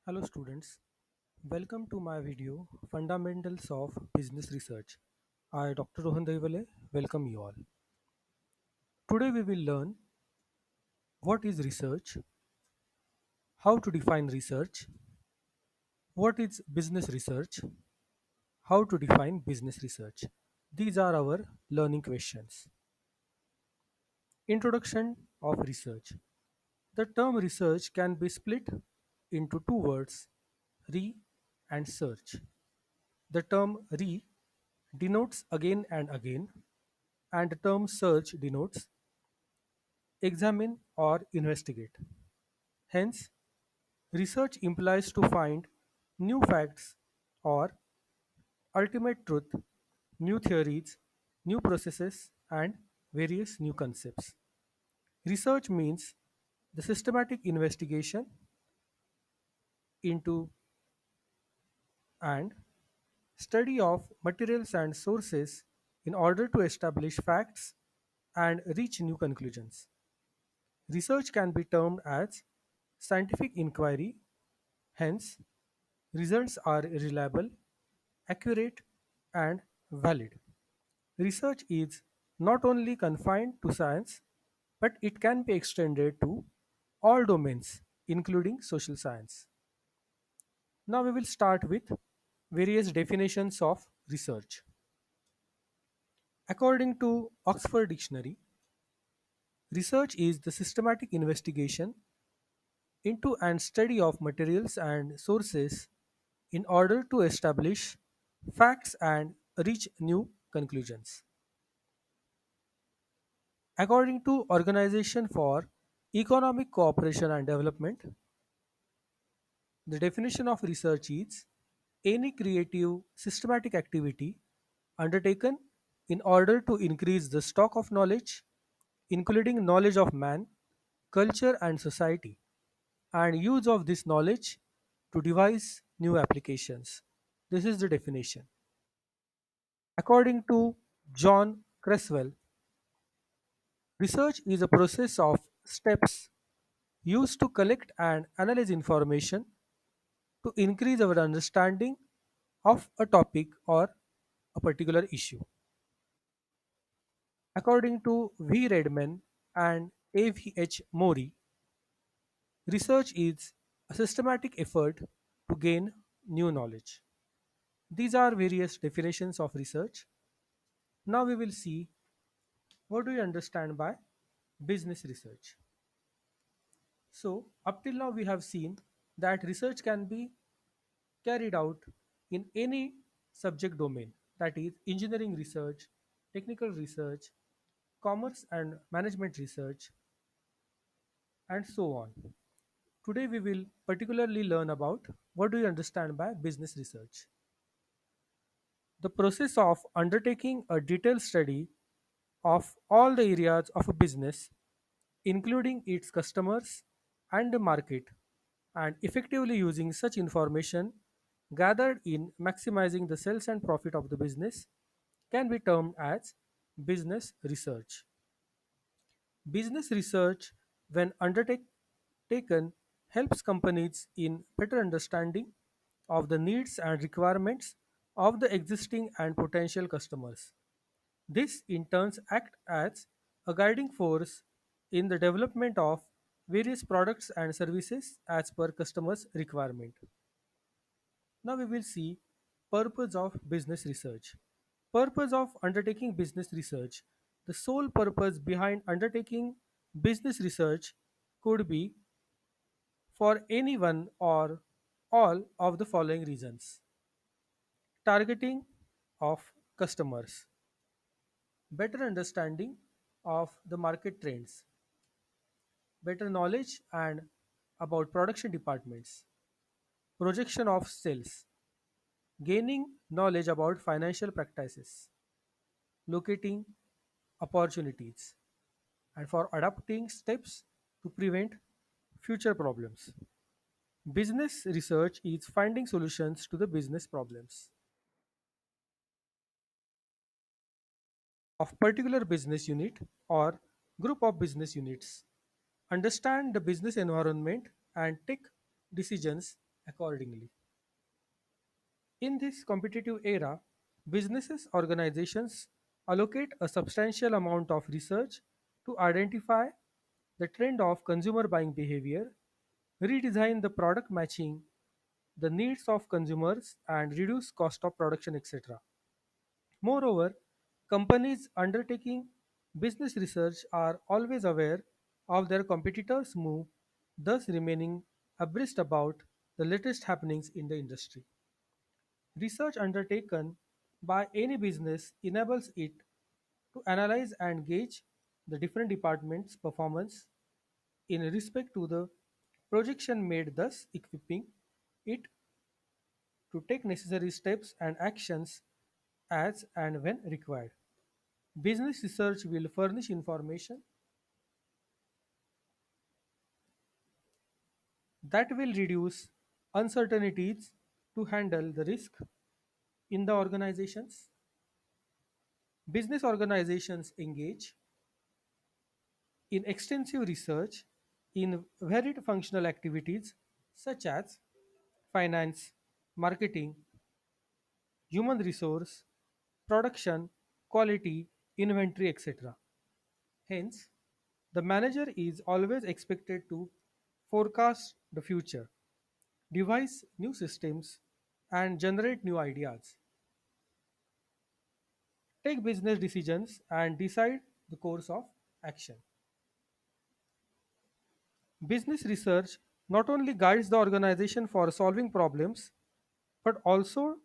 Hello students, welcome to my video Fundamentals of Business Research. I Dr. Rohan Daivale welcome you all. Today we will learn what is research, how to define research, what is business research, how to define business research. These are our learning questions. Introduction of research. The term research can be split into two words, re and search. The term re denotes again and again, and the term search denotes examine or investigate. Hence, research implies to find new facts or ultimate truth, new theories, new processes, and various new concepts. Research means the systematic investigation into and study of materials and sources in order to establish facts and reach new conclusions. Research can be termed as scientific inquiry, hence, results are reliable, accurate, and valid. Research is not only confined to science, but it can be extended to all domains, including social science. Now we will start with various definitions of research. According to Oxford Dictionary, research is the systematic investigation into and study of materials and sources in order to establish facts and reach new conclusions. According to Organization for Economic Cooperation and Development, the definition of research is any creative systematic activity undertaken in order to increase the stock of knowledge, including knowledge of man, culture and society, and use of this knowledge to devise new applications. This is the definition. According to John Creswell, research is a process of steps used to collect and analyze information to increase our understanding of a topic or a particular issue. According to V. Redman and A. V. H. Mori, research is a systematic effort to gain new knowledge. These are various definitions of research. Now we will see what do you understand by business research. So, up till now, we have seen that research can be carried out in any subject domain, that is, engineering research, technical research, commerce and management research, and so on. Today, we will particularly learn about what do you understand by business research. The process of undertaking a detailed study of all the areas of a business, including its customers and the market, and effectively using such information gathered in maximizing the sales and profit of the business can be termed as business research. Business research, when undertaken, helps companies in better understanding of the needs and requirements of the existing and potential customers. This in turn acts as a guiding force in the development of various products and services as per customers' requirement. Now we will see purpose of business research. Purpose of undertaking business research. The sole purpose behind undertaking business research could be for any one or all of the following reasons. Targeting of customers, better understanding of the market trends, better knowledge and about production departments, projection of sales, gaining knowledge about financial practices, locating opportunities, and for adopting steps to prevent future problems. Business research is finding solutions to the business problems of particular business unit or group of business units. Understand the business environment and take decisions accordingly. In this competitive era, businesses organizations allocate a substantial amount of research to identify the trend of consumer buying behavior, redesign the product matching the needs of consumers and reduce cost of production, etc. Moreover, companies undertaking business research are always aware of their competitors' move, thus remaining abreast about the latest happenings in the industry. Research undertaken by any business enables it to analyze and gauge the different departments' performance in respect to the projection made, thus equipping it to take necessary steps and actions as and when required. Business research will furnish information that will reduce uncertainties to handle the risk in the organizations. Business organizations engage in extensive research in varied functional activities such as finance, marketing, human resource, production, quality, inventory, etc. Hence, the manager is always expected to forecast the future, devise new systems, and generate new ideas, take business decisions, and decide the course of action. Business research not only guides the organization for solving problems, but also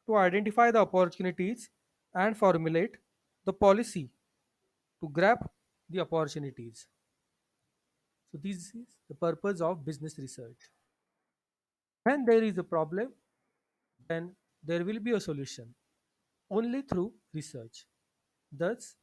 to identify the opportunities and formulate the policy to grab the opportunities. So, this is the purpose of business research. When there is a problem, then there will be a solution only through research. Thus,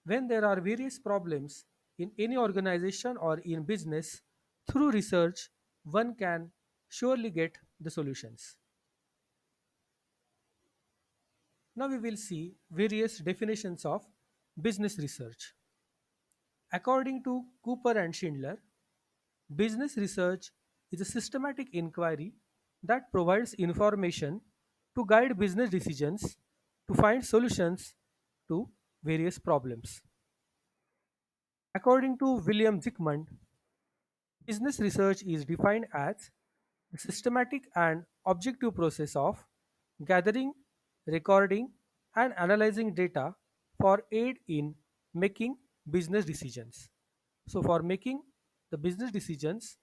when there are various problems in any organization or in business, through research, one can surely get the solutions. Now we will see various definitions of business research. According to Cooper and Schindler, business research is a systematic inquiry that provides information to guide business decisions to find solutions to various problems. According to William Zickman, business research is defined as the systematic and objective process of gathering, recording, and analyzing data for aid in making business decisions. So, for making the business decisions,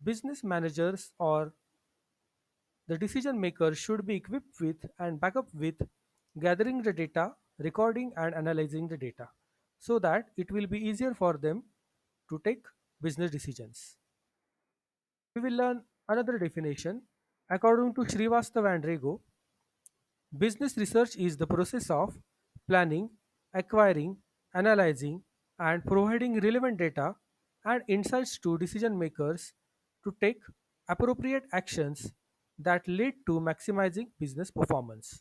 business managers or the decision makers should be equipped with and back up with gathering the data, recording, and analyzing the data so that it will be easier for them to take business decisions. We will learn another definition. According to Srivastava and Rego, business research is the process of planning, acquiring, analyzing, and providing relevant data and insights to decision makers to take appropriate actions that lead to maximizing business performance.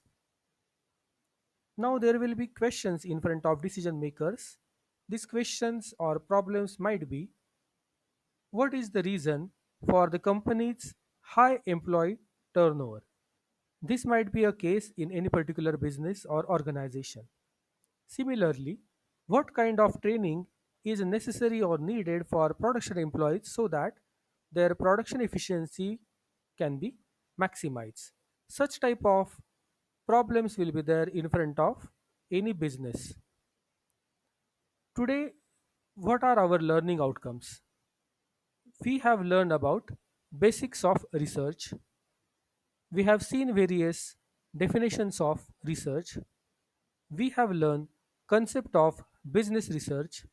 Now, there will be questions in front of decision makers. These questions or problems might be: what is the reason for the company's high employee turnover? This might be a case in any particular business or organization. Similarly, what kind of training is necessary or needed for production employees so that their production efficiency can be maximized? Such type of problems will be there in front of any business. Today, what are our learning outcomes? We have learned about basics of research. We have seen various definitions of research. We have learned concept of business research,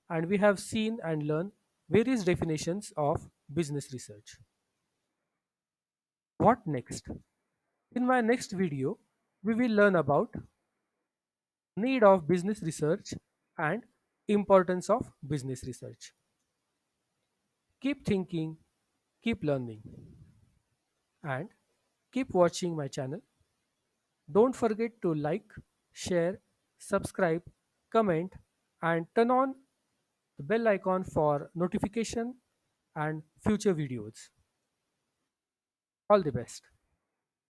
and we have seen and learned various definitions of business research. What next? In my next video, we will learn about need of business research and importance of business research. Keep thinking, keep learning, and keep watching my channel. Don't forget to like, share, subscribe, comment, and turn on the bell icon for notification and future videos. All the best.